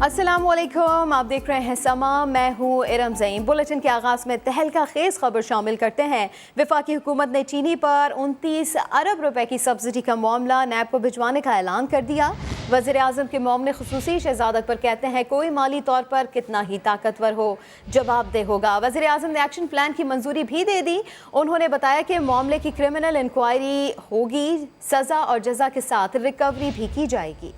अस्सलाम वालेकुम, आप देख रहे हैं समा। मैं हूँ इरम ज़ईन। बुलेटिन के आगाज़ में तहलका खेज़ खबर शामिल करते हैं। वफाकी हुकूमत ने चीनी पर 29 अरब रुपए की सब्सिडी का मामला नैब को भिजवाने का ऐलान कर दिया। वज़ीर आज़म के मामले खुसूसी शहजाद अकबर कहते हैं कोई माली तौर पर कितना ही ताकतवर हो जवाबदेह होगा। वज़ीर आज़म ने एक्शन प्लान की मंजूरी भी दे दी। उन्होंने बताया कि मामले की क्रिमिनल इंक्वायरी होगी, सज़ा और जज़ा के साथ रिकवरी भी की जाएगी।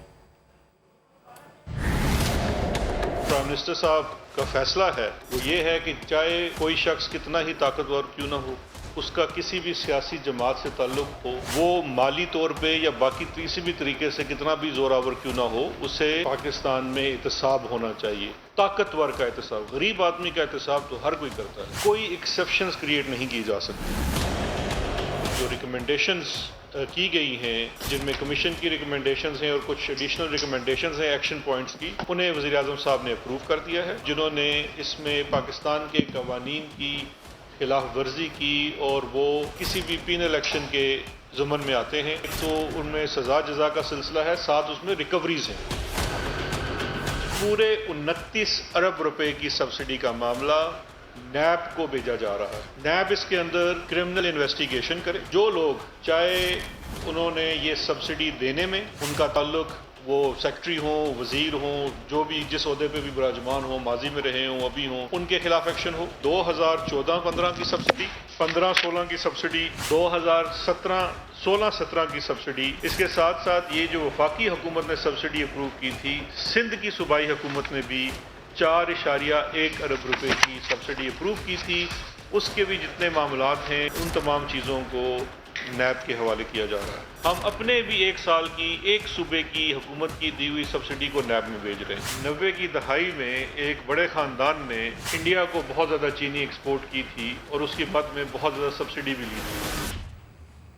प्राइम मिनिस्टर साहब का फैसला है वो ये है कि चाहे कोई शख्स कितना ही ताकतवर क्यों ना हो, उसका किसी भी सियासी जमात से ताल्लुक हो, वो माली तौर पे या बाकी किसी भी तरीके से कितना भी जोरावर क्यों ना हो, उसे पाकिस्तान में एहतसाब होना चाहिए। ताकतवर का एहतसाब, गरीब आदमी का एहतसाब तो हर कोई करता है, कोई एक्सेप्शंस क्रिएट नहीं की जा सकती। जो रिकमेंडेशंस की गई हैं, जिनमें कमीशन की रिकमेंडेशंस हैं और कुछ एडिशनल रिकमेंडेशंस हैं एक्शन पॉइंट्स की, उन्हें वज़ीर आज़म साहब ने अप्रूव कर दिया है। जिन्होंने इसमें पाकिस्तान के कवानीन की खिलाफ वर्जी की और वो किसी भी पीनल एक्शन के ज़मन में आते हैं, तो उनमें सज़ा जज़ा का सिलसिला है, साथ उसमें रिकवरीज हैं। पूरे 29 अरब रुपए की सब्सिडी का मामला नैब को भेजा जा रहा है। नैब इसके अंदर क्रिमिनल इन्वेस्टिगेशन करे। जो लोग चाहे उन्होंने ये सब्सिडी देने में उनका ताल्लुक वो सेक्रेटरी हों, वजीर हों, जो भी जिस ओहदे पे भी विराजमान हो, माजी में रहे हों, अभी हों, उनके खिलाफ एक्शन हो। 2014-15 की सब्सिडी, 15-16 की सब्सिडी, 2017-16-17 की सब्सिडी, इसके साथ साथ ये जो वफाकी हुकूमत ने सब्सिडी अप्रूव की थी, सिंध की सूबाई हुकूमत ने भी 4.1 अरब रुपए की सब्सिडी अप्रूव की थी। उसके भी जितने मामलात हैं उन तमाम चीज़ों को नैब के हवाले किया जा रहा है। हम अपने भी 1 साल की एक सूबे की हुकूमत की दी हुई सब्सिडी को नैब में भेज रहे हैं। 90 की दहाई में एक बड़े ख़ानदान ने इंडिया को बहुत ज़्यादा चीनी एक्सपोर्ट की थी और उसके बाद में बहुत ज़्यादा सब्सिडी भी ली थी।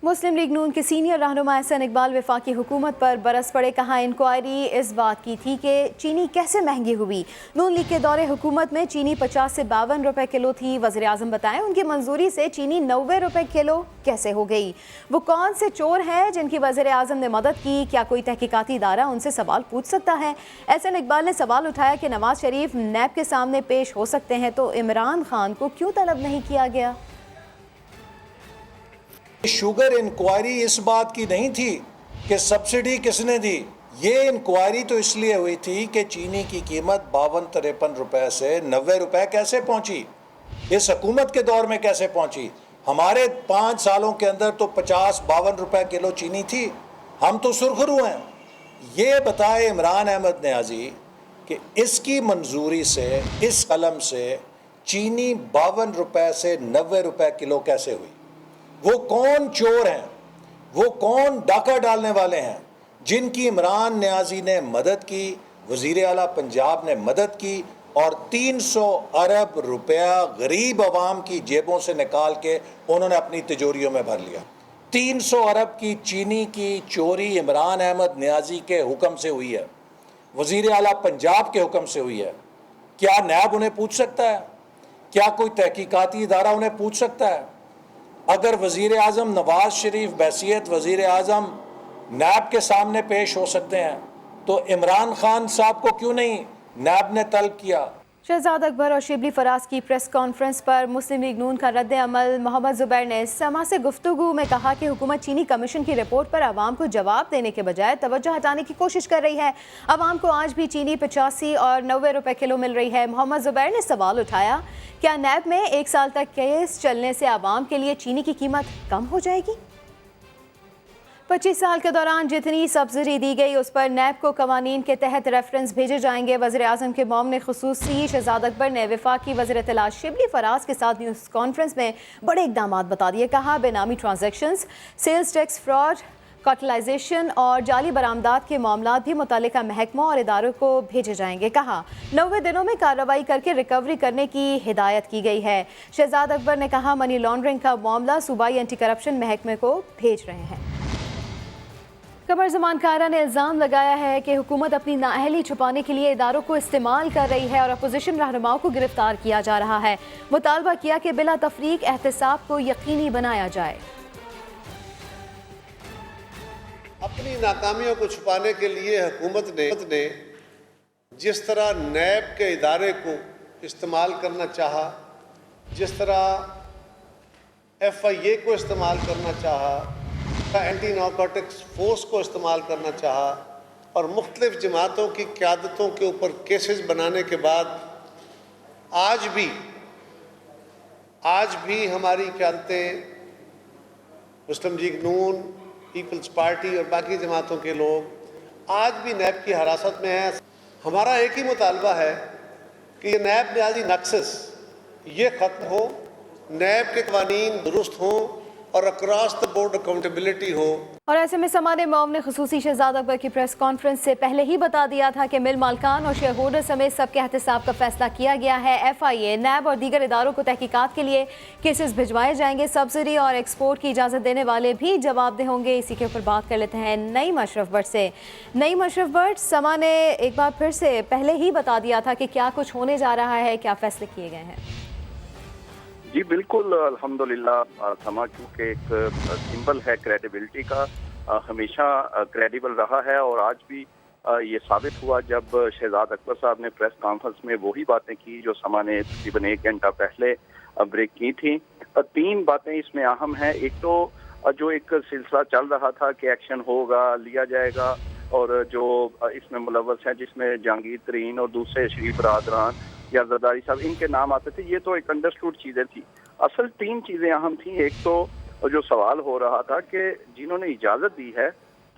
मुस्लिम लीग नून के सीनियर रहनुमा एहसन इकबाल वफाकी हुकूमत पर बरस पड़े। कहा इंक्वायरी इस बात की थी कि चीनी कैसे महंगी हुई। नून लीग के दौरे हुकूमत में चीनी 50 से 52 रुपए किलो थी। वज़ीर आज़म बताएं उनकी मंजूरी से चीनी 90 रुपए किलो कैसे हो गई। वो कौन से चोर हैं जिनकी वज़ीर आज़म ने मदद की। क्या कोई तहकीकाती इदारा उनसे सवाल पूछ सकता है। एहसन इकबाल ने सवाल उठाया कि नवाज शरीफ नैब के सामने पेश हो सकते हैं तो इमरान खान को क्यों तलब नहीं किया गया। शुगर इंक्वायरी इस बात की नहीं थी कि सब्सिडी किसने दी। ये इंक्वायरी तो इसलिए हुई थी कि चीनी की कीमत 52-53 रुपए से 90 रुपए कैसे पहुंची, इस हुकूमत के दौर में कैसे पहुंची। हमारे 5 सालों के अंदर तो 50-52 रुपए किलो चीनी थी। हम तो सुरखरू हैं। ये बताए इमरान अहमद नियाज़ी कि इसकी मंजूरी से, इस कलम से चीनी 52 रुपए से 90 रुपए किलो कैसे हुई। वो कौन चोर हैं, वो कौन डाका डालने वाले हैं जिनकी इमरान नियाज़ी ने मदद की, वज़ीर आला पंजाब ने मदद की और 300 अरब रुपया गरीब आवाम की जेबों से निकाल के उन्होंने अपनी तिजोरियों में भर लिया। 300 अरब की चीनी की चोरी इमरान अहमद नियाज़ी के हुक्म से हुई है, वज़ीर आला पंजाब के हुक्म से हुई है। क्या नैब उन्हें पूछ सकता है? क्या कोई तहकीकाती इदारा उन्हें पूछ सकता है? अगर वज़ीर आज़म नवाज शरीफ बैसियत वज़ीर आज़म नैब के सामने पेश हो सकते हैं तो इमरान खान साहब को क्यों नहीं नैब ने तलब किया। शहजाद अकबर और शिबली फराज की प्रेस कॉन्फ्रेंस पर मुस्लिम लीग नून का रद्द अमल। मोहम्मद ज़ुबैर ने समा से गुफ्तगू में कहा कि हुकूमत चीनी कमीशन की रिपोर्ट पर आवाम को जवाब देने के बजाय तवज्जो हटाने की कोशिश कर रही है। आवाम को आज भी चीनी 85 और 90 रुपए किलो मिल रही है। मोहम्मद ज़ुबैर ने सवाल उठाया, क्या नैब में 1 साल तक केस चलने से आवाम के लिए चीनी की कीमत कम हो जाएगी। 25 साल के दौरान जितनी सब्सिडी दी गई उस पर नैब को कवानीन के तहत रेफरेंस भेजे जाएंगे। वज़ीर आज़म के मामले खुसूसी शहजाद अकबर ने वफाकी वज़ीर इत्तलात शिबली फराज के साथ न्यूज़ कॉन्फ्रेंस में बड़े इक़दाम बता दिए। कहा बेनामी ट्रांजैक्शंस, सेल्स टैक्स फ्रॉड, कॉटलाइजेशन और जाली बरामदात के मामला भी मुतल्लिका महकमों और इदारों को भेजे जाएंगे। कहा 90 दिनों में कार्रवाई करके रिकवरी करने की हिदायत की गई है। शहजाद अकबर ने कहा मनी लॉन्ड्रिंग का मामला सूबाई एंटी करप्शन महकमे को भेज रहे हैं। कमर ज़मान कायरा ने इल्ज़ाम लगाया है कि हुकूमत अपनी नाअहली छुपाने के लिए इदारों को इस्तेमाल कर रही है और अपोजिशन रहनुमाओं को गिरफ्तार किया जा रहा है। मुतालबा किया कि बिला तफरीक एहतसाब को यकीनी बनाया जाए। अपनी नाकामियों को छुपाने के लिए हुकूमत ने جس طرح نیب کے ادارے کو استعمال کرنا چاہا، جس طرح ایف آئی اے کو استعمال کرنا چاہا، اینٹی نارکوٹکس فورس کو استعمال کرنا چاہا، اور مختلف جماعتوں کی قیادتوں کے اوپر کیسز بنانے کے بعد آج بھی ہماری قیادتیں، مسلم لیگ نون، پیپلز پارٹی اور باقی جماعتوں کے لوگ آج بھی نیب کی حراست میں ہیں۔ ہمارا ایک ہی مطالبہ ہے کہ یہ نیب نیازی نکسس یہ ختم ہو، نیب کے قوانین درست ہوں اور اکراس دا بورڈ اکاؤنٹیبلٹی ہو۔ اور ایسے میں سماعت موم نے خصوصی شہزاد اکبر کی پریس کانفرنس سے پہلے ہی بتا دیا تھا کہ مل مالکان اور شیئر ہولڈر سمیت سب کے احتساب کا فیصلہ کیا گیا ہے۔ ایف آئی اے، نیب اور دیگر اداروں کو تحقیقات کے لیے کیسز بھجوائے جائیں گے۔ سبسڈی اور ایکسپورٹ کی اجازت دینے والے بھی جواب دہ ہوں گے۔ اسی کے اوپر بات کر لیتے ہیں نعیم اشرف بٹ سے۔ نعیم اشرف بٹ، سما نے ایک بار پھر سے پہلے ہی بتا دیا تھا کہ کیا کچھ ہونے جا رہا ہے، کیا فیصلے کیے گئے ہیں؟ جی بالکل، الحمدللہ سما چونکہ ایک سمبل ہے کریڈیبلٹی کا، ہمیشہ کریڈیبل رہا ہے، اور آج بھی یہ ثابت ہوا جب شہزاد اکبر صاحب نے پریس کانفرنس میں وہی باتیں کی جو سما نے تقریباً 1 گھنٹہ پہلے بریک کی تھیں۔ 3 باتیں اس میں اہم ہیں۔ ایک تو جو ایک سلسلہ چل رہا تھا کہ ایکشن ہوگا، لیا جائے گا، اور جو اس میں ملوث ہیں جس میں جہانگیر ترین اور دوسرے شریف برادران یا زرداری صاحب ان کے نام آتے تھے، یہ تو ایک انڈرسٹوڈ چیزیں تھیں۔ اصل 3 چیزیں اہم تھیں۔ ایک تو جو سوال ہو رہا تھا کہ جنہوں نے اجازت دی ہے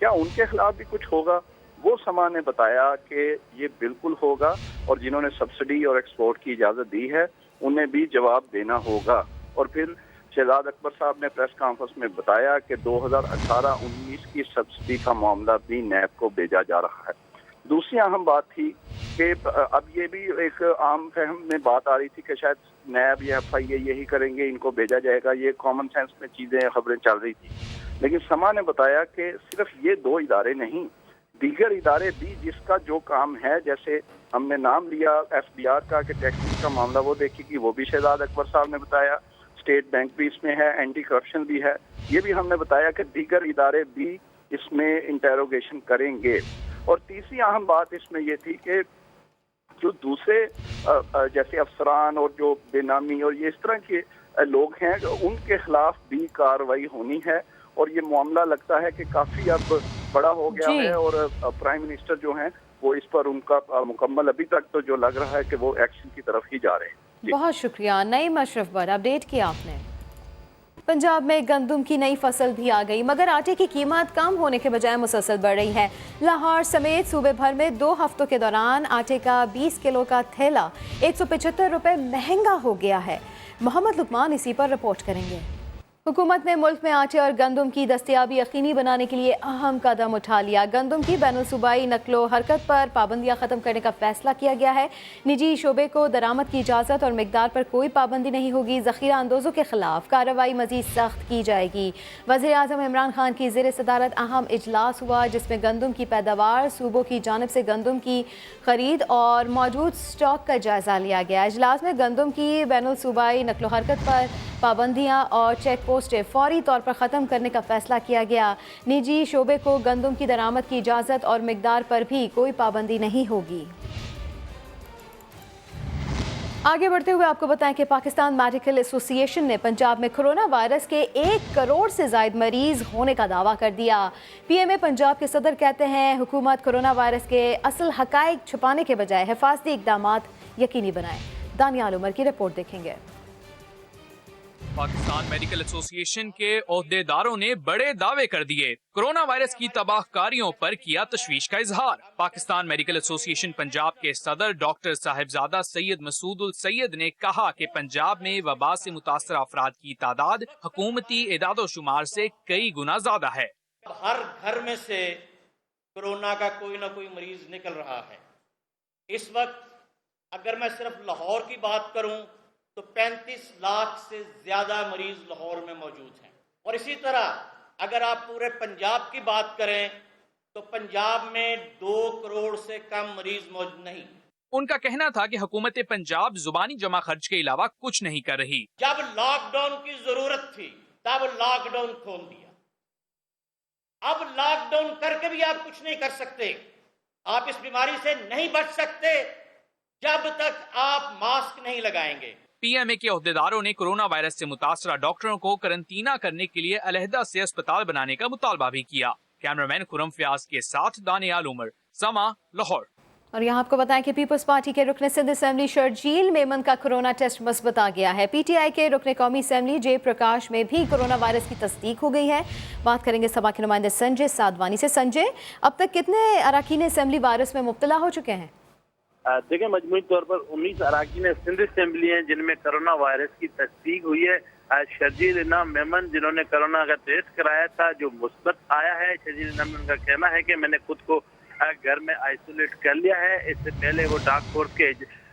کیا ان کے خلاف بھی کچھ ہوگا، وہ سما نے بتایا کہ یہ بالکل ہوگا، اور جنہوں نے سبسڈی اور ایکسپورٹ کی اجازت دی ہے انہیں بھی جواب دینا ہوگا۔ اور پھر شہزاد اکبر صاحب نے پریس کانفرنس میں بتایا کہ 2018-19 کی سبسڈی کا معاملہ بھی نیب کو بھیجا جا رہا ہے۔ دوسری اہم بات تھی کہ اب یہ بھی ایک عام فہم میں بات آ رہی تھی کہ شاید نیب یا ایف آئی اے یہی کریں گے، ان کو بھیجا جائے گا، یہ کامن سینس میں چیزیں خبریں چل رہی تھی۔ لیکن سما نے بتایا کہ صرف یہ 2 ادارے نہیں، دیگر ادارے بھی جس کا جو کام ہے، جیسے ہم نے نام لیا ایف بی آر کا کہ ٹیکسز کا معاملہ وہ دیکھے گی، وہ بھی شہزاد اکبر صاحب نے بتایا، اسٹیٹ بینک بھی اس میں ہے، اینٹی کرپشن بھی ہے، یہ بھی ہم نے بتایا کہ دیگر ادارے بھی اس میں انٹیروگیشن کریں گے۔ اور تیسری اہم بات اس میں یہ تھی کہ جو دوسرے جیسے افسران اور جو بے نامی اور یہ اس طرح کے لوگ ہیں ان کے خلاف بھی کارروائی ہونی ہے، اور یہ معاملہ لگتا ہے کہ کافی اب بڑا ہو گیا ہے، اور پرائم منسٹر جو ہیں وہ اس پر ان کا مکمل ابھی تک تو جو لگ رہا ہے کہ وہ ایکشن کی طرف ہی جا رہے ہیں۔ بہت شکریہ نعیم اشرف بٹ، اپڈیٹ کیا آپ نے۔ پنجاب میں گندم کی نئی فصل بھی آ گئی، مگر آٹے کی قیمت کم ہونے کے بجائے مسلسل بڑھ رہی ہے۔ لاہور سمیت صوبے بھر میں 2 ہفتوں کے دوران آٹے کا 20 کلو کا تھیلا 175 روپے مہنگا ہو گیا ہے۔ محمد لقمان اسی پر رپورٹ کریں گے۔ حکومت نے ملک میں آٹے اور گندم کی دستیابی یقینی بنانے کے لیے اہم قدم اٹھا لیا۔ گندم کی بین الصوبائی نقل و حرکت پر پابندیاں ختم کرنے کا فیصلہ کیا گیا ہے۔ نجی شعبے کو درآمد کی اجازت اور مقدار پر کوئی پابندی نہیں ہوگی۔ ذخیرہ اندوزوں کے خلاف کارروائی مزید سخت کی جائے گی۔ وزیر اعظم عمران خان کی زیر صدارت اہم اجلاس ہوا، جس میں گندم کی پیداوار، صوبوں کی جانب سے گندم کی خرید اور موجود سٹاک کا جائزہ لیا گیا۔ اجلاس میں گندم کی بین الصوبائی نقل و حرکت پر پابندیاں اور چیک پوسٹیں فوری طور پر ختم کرنے کا فیصلہ کیا گیا۔ نجی شعبے کو گندم کی درآمد کی اجازت اور مقدار پر بھی کوئی پابندی نہیں ہوگی۔ آگے بڑھتے ہوئے آپ کو بتائیں کہ پاکستان میڈیکل ایسوسی ایشن نے پنجاب میں کرونا وائرس کے 1 کروڑ سے زائد مریض ہونے کا دعویٰ کر دیا۔ پی ایم اے پنجاب کے صدر کہتے ہیں حکومت کرونا وائرس کے اصل حقائق چھپانے کے بجائے حفاظتی اقدامات یقینی بنائے۔ دانیال عمر کی رپورٹ دیکھیں گے۔ پاکستان میڈیکل ایسوسی ایشن کے عہدیداروں نے بڑے دعوے کر دیے، کرونا وائرس کی تباہ کاریوں پر کیا تشویش کا اظہار۔ پاکستان میڈیکل ایسوسی ایشن پنجاب کے صدر ڈاکٹر صاحبزادہ سید مسعود السید نے کہا کہ پنجاب میں وبا سے متاثرہ افراد کی تعداد حکومتی اعداد و شمار سے کئی گنا زیادہ ہے۔ ہر گھر میں سے کرونا کا کوئی نہ کوئی مریض نکل رہا ہے۔ اس وقت اگر میں صرف لاہور کی بات کروں تو 35 لاکھ سے زیادہ مریض لاہور میں موجود ہیں، اور اسی طرح اگر آپ پورے پنجاب کی بات کریں تو پنجاب میں 2 کروڑ سے کم مریض موجود نہیں۔ ان کا کہنا تھا کہ حکومت پنجاب زبانی جمع خرچ کے علاوہ کچھ نہیں کر رہی۔ جب لاک ڈاؤن کی ضرورت تھی تب لاک ڈاؤن کھول دیا، اب لاک ڈاؤن کر کے بھی آپ کچھ نہیں کر سکتے۔ आप इस बीमारी से नहीं बच सकते जब तक आप मास्क नहीं लगाएंगे। पीएमए के ओहदेदारों ने कोरोना वायरस से मुतासरा डॉक्टरों को करंटीना करने के लिए अलहदा से अस्पताल बनाने का मुतालबा भी किया। कैमरामैन खुरम फयाज के साथ दानियाल उमर, समा, लाहौर। और यहाँ आपको बताएं कि पीपल्स पार्टी के रुकन सिंध असेंबली शर्जील मेमन का कोरोना टेस्ट मुस्बत आ गया है। पीटीआई के रुकन कौमी असेंबली जय प्रकाश में भी कोरोना वायरस की तस्दीक हो गई है। बात करेंगे सभा के नुमाइंदे संजय साधवानी से। संजय, अब तक कितने अरकान असेंबली वायरस में मुब्तला हो चुके हैं? देखिए, मजमूई तौर पर 19 अरकान सिंध असेंबली हैं जिनमें कोरोना वायरस की तस्दीक हुई है। शर्जील इनाम मेमन जिन्होंने कोरोना का टेस्ट कराया था, जो मुस्बत आया है। शर्जील इनाम मेमन का कहना है कि मैंने खुद को घर में आइसोलेट कर लिया है। इससे पहले वो डाक फोर्स के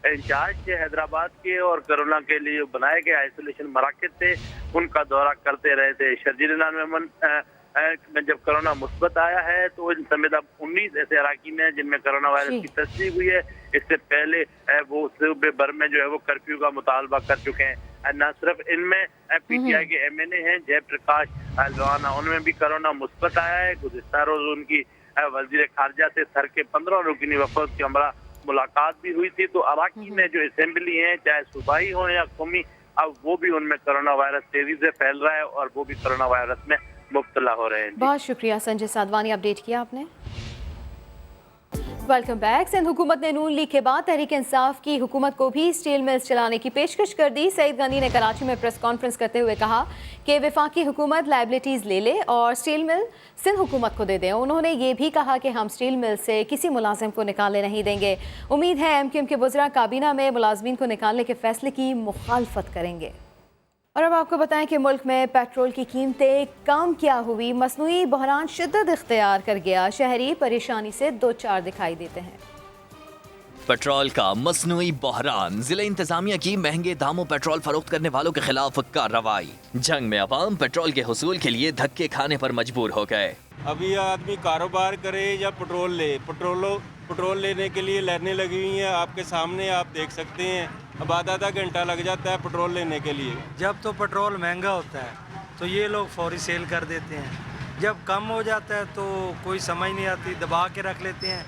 इंचार्ज थे हैदराबाद के, और कोरोना के लिए बनाए गए आइसोलेशन मराकज़ थे, उनका दौरा करते रहे थे। शर्जील इनाम मेमन में जब कोरोना मुस्बत आया है तो इन समेत अब 19 ऐसे अरकान हैं जिनमें कोरोना वायरस की तस्दीक हुई है। इससे पहले वो सूबे भर में जो है वो कर्फ्यू का मुतालबा कर चुके हैं। न सिर्फ इनमें पीटीआई के एमएनए हैं जय प्रकाश लोहाना, उनमें भी कोरोना मुस्बत आया है। गुज़िश्ता रोज उनकी वजीर खारजा से सर के 15 रुकनी वफद की हमरा मुलाकात भी हुई थी। तो अरकान जो असेंबली हैं, चाहे सूबाई हो या कौमी, अब वो भी उनमें कोरोना वायरस तेजी से फैल रहा है और वो भी कोरोना वायरस में मुब्तला हो रहे हैं। बहुत शुक्रिया संजय साधवानी, अपडेट किया आपने। Welcome back. सिंध हुकूमत ने नून लीग के बाद तहरीक इंसाफ की हुकूमत को भी स्टील मिल्स चलाने की पेशकश कर दी। सईद गनी ने कराची में प्रेस कॉन्फ्रेंस करते हुए कहा कि वफाकी हुकूमत लायबिलिटीज़ ले ले और स्टील मिल सिंध हुकूमत को दे दें। उन्होंने ये भी कहा कि हम स्टील मिल से किसी मुलाजिम को निकालने नहीं देंगे। उम्मीद है MQM के वज़रा काबीना में मुलाजमीन को निकालने के फैसले की मुखालफत करेंगे। और अब आपको बताएं कि मुल्क में पेट्रोल की कीमतें कम क्या हुई। मसनूई बहरान शिद्दत इख्तियार कर गया। शहरी परेशानी से दो चार दिखाई देते हैं। पेट्रोल का मसनूई बहरान, जिला इंतजामिया की महंगे दामों पेट्रोल फरोख्त करने वालों के खिलाफ कार्रवाई। जंग में अवाम पेट्रोल के हुसूल के लिए धक्के खाने पर मजबूर हो गए। अभी आदमी कारोबार करे या पेट्रोल ले, पेट्रोल लेने के लिए लाइनें लगी हुई हैं। आपके सामने आप देख सकते हैं, अब आधा घंटा लग जाता है पेट्रोल लेने के लिए। जब तो पेट्रोल महंगा होता है तो ये लोग फौरी सेल कर देते हैं, जब कम हो जाता है तो कोई समझ नहीं आती, दबा के रख लेते हैं।